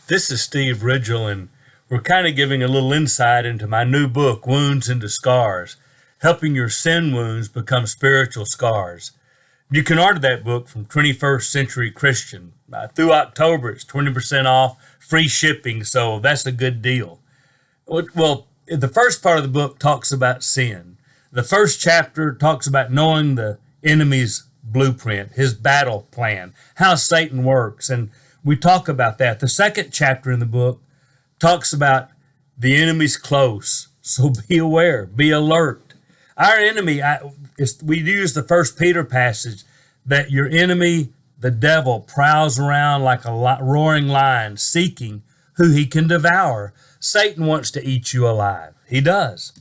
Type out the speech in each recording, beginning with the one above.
This is Steve Ridgel, and we're kind of giving a little insight into my new book, Wounds into Scars, helping your sin wounds become spiritual scars. You can order that book from 21st Century Christian. Through October, it's 20% off, free shipping, so that's a good deal. Well, the first part of the book talks about sin. The first chapter talks about knowing the enemy's blueprint, his battle plan, how Satan works, and we talk about that. The second chapter in the book talks about the enemy's close, so be aware, be alert. Our enemy, we use the First Peter passage that your enemy, the devil, prowls around like a roaring lion, seeking who he can devour. Satan wants to eat you alive. He does.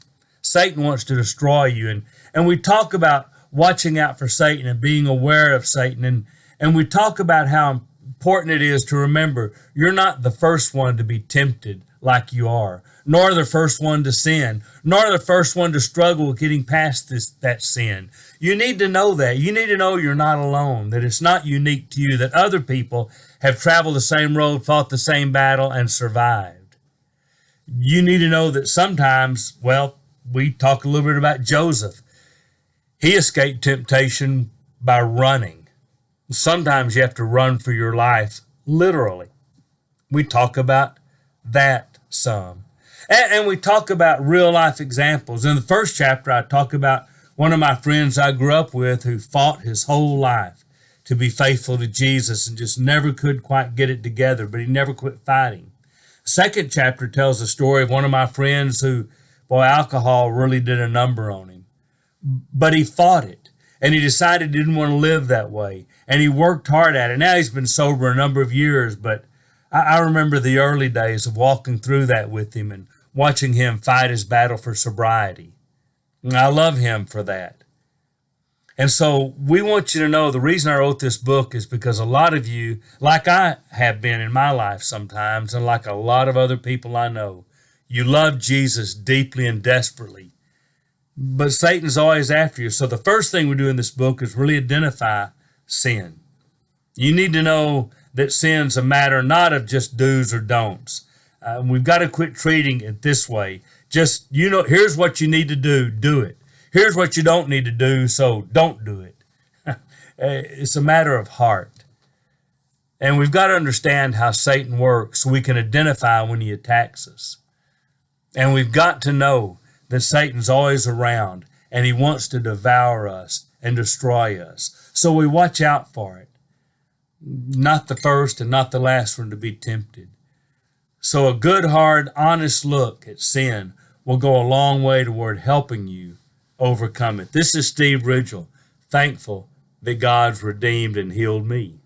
Satan wants to destroy you. And we talk about watching out for Satan and being aware of Satan. And we talk about how important it is to remember you're not the first one to be tempted like you are, nor the first one to sin, nor the first one to struggle with getting past that sin. You need to know that. You need to know you're not alone, that it's not unique to you, that other people have traveled the same road, fought the same battle, and survived. You need to know that sometimes, we talk a little bit about Joseph. He escaped temptation by running. Sometimes you have to run for your life, literally. We talk about that some. And we talk about real life examples. In the first chapter, I talk about one of my friends I grew up with who fought his whole life to be faithful to Jesus and just never could quite get it together, but he never quit fighting. The second chapter tells the story of one of my friends who, alcohol really did a number on him. But he fought it, and he decided he didn't want to live that way. And he worked hard at it. Now he's been sober a number of years, but I remember the early days of walking through that with him and watching him fight his battle for sobriety. And I love him for that. And so we want you to know the reason I wrote this book is because a lot of you, like I have been in my life sometimes, and like a lot of other people I know, you love Jesus deeply and desperately. But Satan's always after you. So the first thing we do in this book is really identify sin. You need to know that sin's a matter not of just do's or don'ts. We've got to quit treating it this way. Just, here's what you need to do it. Here's what you don't need to do, so don't do it. It's a matter of heart. And we've got to understand how Satan works so we can identify when he attacks us. And we've got to know that Satan's always around and he wants to devour us and destroy us. So we watch out for it. Not the first and not the last one to be tempted. So a good, hard, honest look at sin will go a long way toward helping you overcome it. This is Steve Ridgel, thankful that God's redeemed and healed me.